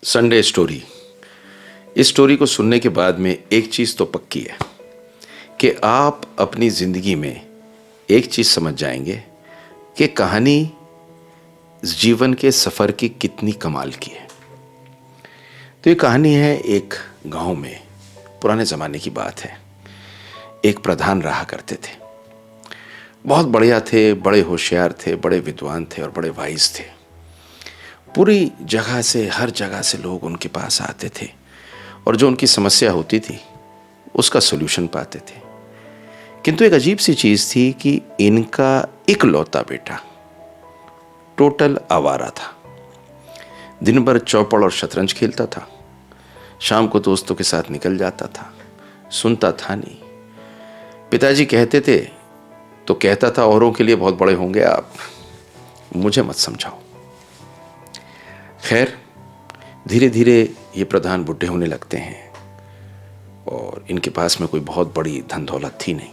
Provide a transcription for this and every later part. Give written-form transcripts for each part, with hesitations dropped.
Sunday story. इस story को सुनने के बाद में एक चीज़ तो पक्की है कि आप अपनी ज़िंदगी में एक चीज़ समझ जाएंगे कि कहानी जीवन के सफ़र की कितनी कमाल की है। तो ये कहानी है एक गांव में, पुराने ज़माने की बात है। एक प्रधान रहा करते थे, बहुत बढ़िया थे, बड़े होशियार थे, बड़े विद्वान थे और बड़े वाइज थे। पूरी जगह से, हर जगह से लोग उनके पास आते थे और जो उनकी समस्या होती थी उसका सॉल्यूशन पाते थे। किंतु एक अजीब सी चीज़ थी कि इनका इकलौता बेटा टोटल आवारा था। दिन भर चौपड़ और शतरंज खेलता था, शाम को दोस्तों के साथ निकल जाता था, सुनता था नहीं। पिताजी कहते थे तो कहता था, औरों के लिए बहुत बड़े होंगे आप, मुझे मत समझाओ। खैर, धीरे धीरे ये प्रधान बुढ़े होने लगते हैं और इनके पास में कोई बहुत बड़ी धन दौलत थी नहीं।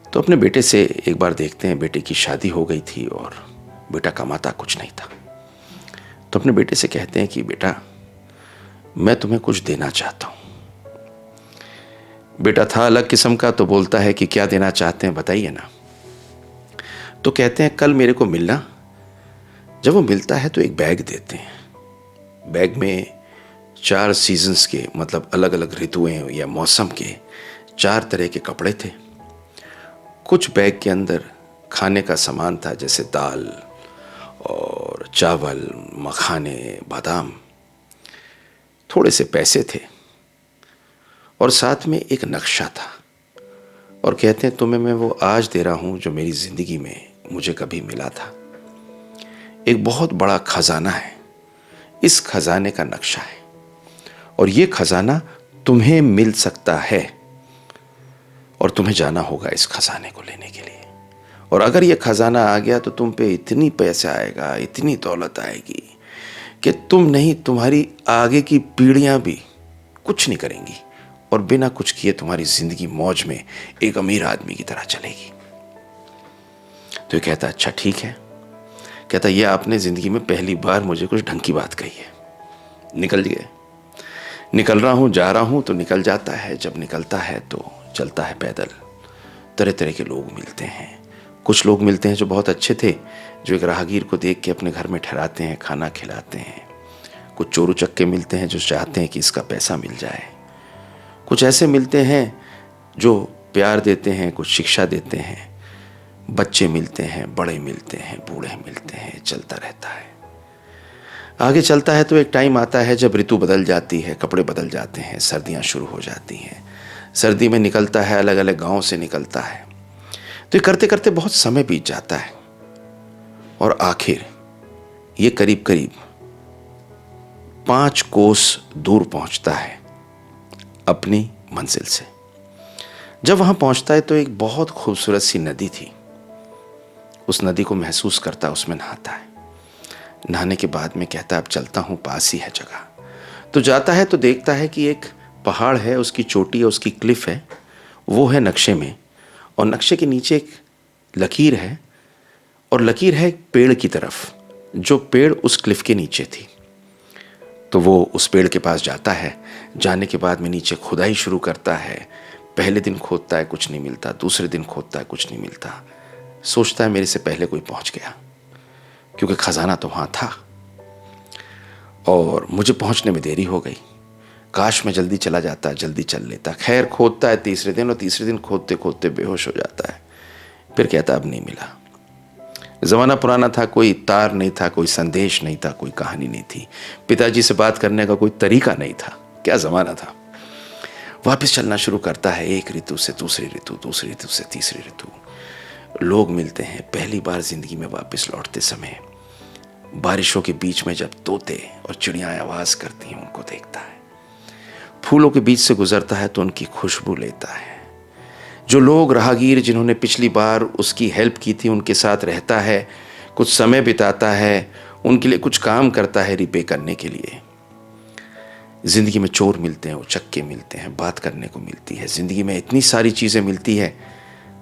तो अपने बेटे से एक बार देखते हैं, बेटे की शादी हो गई थी और बेटा कमाता कुछ नहीं था। तो अपने बेटे से कहते हैं कि बेटा, मैं तुम्हें कुछ देना चाहता हूँ। बेटा था अलग किस्म का, तो बोलता है कि क्या देना चाहते हैं बताइए ना। तो कहते हैं कल मेरे को मिलना। जब वो मिलता है तो एक बैग देते हैं। बैग में 4 सीजन्स के, मतलब अलग अलग ऋतुएं या मौसम के 4 तरह के कपड़े थे। कुछ बैग के अंदर खाने का सामान था, जैसे दाल और चावल, मखाने, बादाम। थोड़े से पैसे थे और साथ में एक नक्शा था। और कहते हैं तुम्हें मैं वो आज दे रहा हूँ जो मेरी ज़िंदगी में मुझे कभी मिला था। एक बहुत बड़ा खजाना है, इस खजाने का नक्शा है और ये खजाना तुम्हें मिल सकता है और तुम्हें जाना होगा इस खजाने को लेने के लिए। और अगर ये खजाना आ गया तो तुम पे इतनी पैसा आएगा, इतनी दौलत आएगी कि तुम नहीं, तुम्हारी आगे की पीढ़ियां भी कुछ नहीं करेंगी और बिना कुछ किए तुम्हारी जिंदगी मौज में एक अमीर आदमी की तरह चलेगी। तो ये कहता अच्छा ठीक है। कहता ये आपने ज़िंदगी में पहली बार मुझे कुछ ढंग की बात कही है। निकल गए, निकल रहा हूँ, जा रहा हूँ। तो निकल जाता है। जब निकलता है तो चलता है पैदल। तरह तरह के लोग मिलते हैं। कुछ लोग मिलते हैं जो बहुत अच्छे थे, जो एक राहगीर को देख के अपने घर में ठहराते हैं, खाना खिलाते हैं। कुछ चोरू चक्के मिलते हैं जो चाहते हैं कि इसका पैसा मिल जाए। कुछ ऐसे मिलते हैं जो प्यार देते हैं, कुछ शिक्षा देते हैं। बच्चे मिलते हैं, बड़े मिलते हैं, बूढ़े मिलते हैं। चलता रहता है। आगे चलता है तो एक टाइम आता है जब ऋतु बदल जाती है, कपड़े बदल जाते हैं, सर्दियां शुरू हो जाती हैं। सर्दी में निकलता है, अलग अलग गांव से निकलता है। तो ये करते करते बहुत समय बीत जाता है और आखिर ये करीब करीब 5 कोस दूर पहुंचता है अपनी मंजिल से। जब वहां पहुंचता है तो एक बहुत खूबसूरत सी नदी थी। उस नदी को महसूस करता, उसमें नहाता है। नहाने के बाद में कहता अब चलता हूँ, पास ही है जगह। तो जाता है तो देखता है कि एक पहाड़ है, उसकी चोटी है, उसकी क्लिफ है, वो है नक्शे में। और नक्शे के नीचे एक लकीर है और लकीर है एक पेड़ की तरफ, जो पेड़ उस क्लिफ के नीचे थी। तो वो उस पेड़ के पास जाता है। जाने के बाद में नीचे खुदाई शुरू करता है। पहले दिन खोदता है, कुछ नहीं मिलता। दूसरे दिन खोदता है, कुछ नहीं मिलता। सोचता है मेरे से पहले कोई पहुंच गया, क्योंकि खजाना तो वहां था और मुझे पहुंचने में देरी हो गई। काश मैं जल्दी चला जाता, जल्दी चल लेता। खैर, खोदता है तीसरे दिन और तीसरे दिन खोदते खोदते बेहोश हो जाता है। फिर कहता अब नहीं मिला। ज़माना पुराना था, कोई तार नहीं था, कोई संदेश नहीं था, कोई कहानी नहीं थी। पिताजी से बात करने का कोई तरीका नहीं था। क्या ज़माना था। वापस चलना शुरू करता है, एक ऋतु से दूसरी ऋतु, दूसरी ऋतु से तीसरी ऋतु। लोग मिलते हैं। पहली बार जिंदगी में वापस लौटते समय बारिशों के बीच में जब तोते और चिड़ियाँ आवाज़ करती हैं, उनको देखता है। फूलों के बीच से गुजरता है तो उनकी खुशबू लेता है। जो लोग राहगीर जिन्होंने पिछली बार उसकी हेल्प की थी, उनके साथ रहता है, कुछ समय बिताता है, उनके लिए कुछ काम करता है रिपे करने के लिए। ज़िंदगी में चोर मिलते हैं, उचक्के मिलते हैं, बात करने को मिलती है। ज़िंदगी में इतनी सारी चीज़ें मिलती है।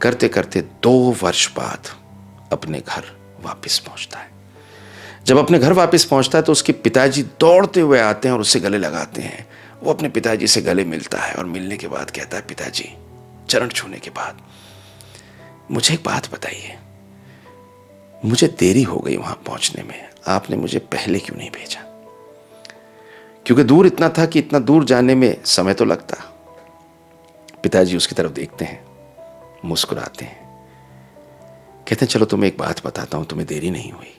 करते करते 2 वर्ष बाद अपने घर वापस पहुंचता है। जब अपने घर वापस पहुंचता है तो उसके पिताजी दौड़ते हुए आते हैं और उससे गले लगाते हैं। वो अपने पिताजी से गले मिलता है और मिलने के बाद कहता है, पिताजी, चरण छूने के बाद, मुझे एक बात बताइए, मुझे देरी हो गई वहां पहुंचने में, आपने मुझे पहले क्यों नहीं भेजा? क्योंकि दूर इतना था कि इतना दूर जाने में समय तो लगता। पिताजी उसकी तरफ देखते हैं, मुस्कुराते हैं, कहते हैं, चलो तुम्हें एक बात बताता हूं, तुम्हें देरी नहीं हुई।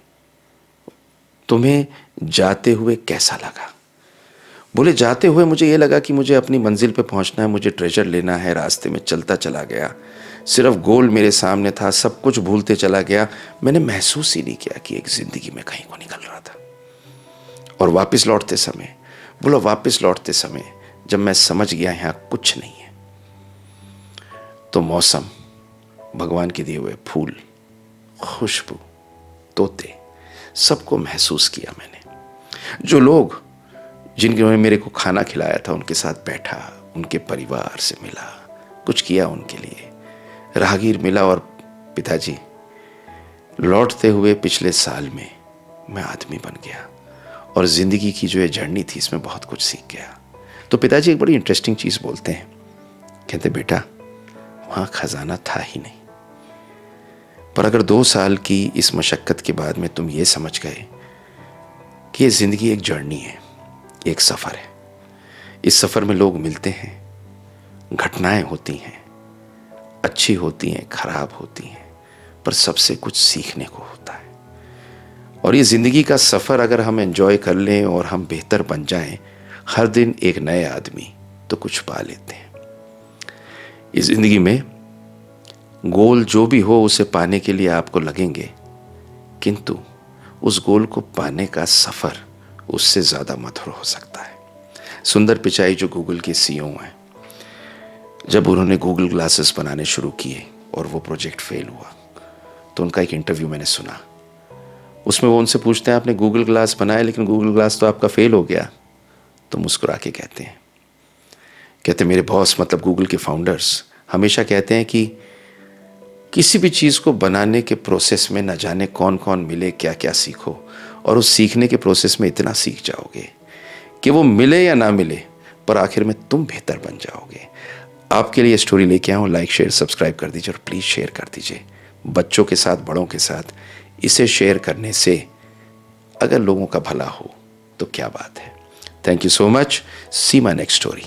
तुम्हें जाते हुए कैसा लगा? बोले, जाते हुए मुझे ये लगा कि मुझे अपनी मंजिल पे पहुंचना है, मुझे ट्रेजर लेना है। रास्ते में चलता चला गया, सिर्फ गोल मेरे सामने था, सब कुछ भूलते चला गया। मैंने महसूस ही नहीं किया कि एक जिंदगी में कहीं को निकल रहा था। और वापस लौटते समय, बोला, वापस लौटते समय जब मैं समझ गया यहाँ कुछ नहीं है, तो मौसम, भगवान के दिए हुए फूल, खुशबू, तोते, सबको महसूस किया मैंने। जो लोग जिन्होंने मेरे को खाना खिलाया था उनके साथ बैठा, उनके परिवार से मिला, कुछ किया उनके लिए। राहगीर मिला और पिताजी, लौटते हुए पिछले साल में मैं आदमी बन गया और ज़िंदगी की जो ये जर्नी थी इसमें बहुत कुछ सीख गया। तो पिताजी एक बड़ी इंटरेस्टिंग चीज़ बोलते हैं, कहते, बेटा, वहाँ खजाना था ही नहीं, पर अगर 2 साल की इस मशक्क़त के बाद में तुम ये समझ गए कि ये ज़िंदगी एक जर्नी है, एक सफ़र है। इस सफ़र में लोग मिलते हैं, घटनाएं होती हैं, अच्छी होती हैं, खराब होती हैं, पर सबसे कुछ सीखने को होता है। और ये ज़िंदगी का सफ़र अगर हम एंजॉय कर लें और हम बेहतर बन जाएं, हर दिन एक नए आदमी, तो कुछ पा लेते हैं। इस ज़िंदगी में गोल जो भी हो उसे पाने के लिए आपको लगेंगे, किंतु उस गोल को पाने का सफ़र उससे ज़्यादा मधुर हो सकता है। सुंदर पिचाई जो गूगल के सीईओ हैं, जब उन्होंने गूगल ग्लासेस बनाने शुरू किए और वो प्रोजेक्ट फेल हुआ, तो उनका एक इंटरव्यू मैंने सुना। उसमें वो उनसे पूछते हैं, आपने गूगल ग्लास बनाया लेकिन गूगल ग्लास तो आपका फेल हो गया। तो मुस्कुरा के कहते मेरे बॉस, मतलब गूगल के फाउंडर्स, हमेशा कहते हैं कि किसी भी चीज़ को बनाने के प्रोसेस में न जाने कौन कौन मिले, क्या क्या सीखो, और उस सीखने के प्रोसेस में इतना सीख जाओगे कि वो मिले या ना मिले, पर आखिर में तुम बेहतर बन जाओगे। आपके लिए स्टोरी लेके आऊँ, लाइक शेयर सब्सक्राइब कर दीजिए और प्लीज़ शेयर कर दीजिए बच्चों के साथ, बड़ों के साथ। इसे शेयर करने से अगर लोगों का भला हो तो क्या बात है। Thank you so much. See my next story.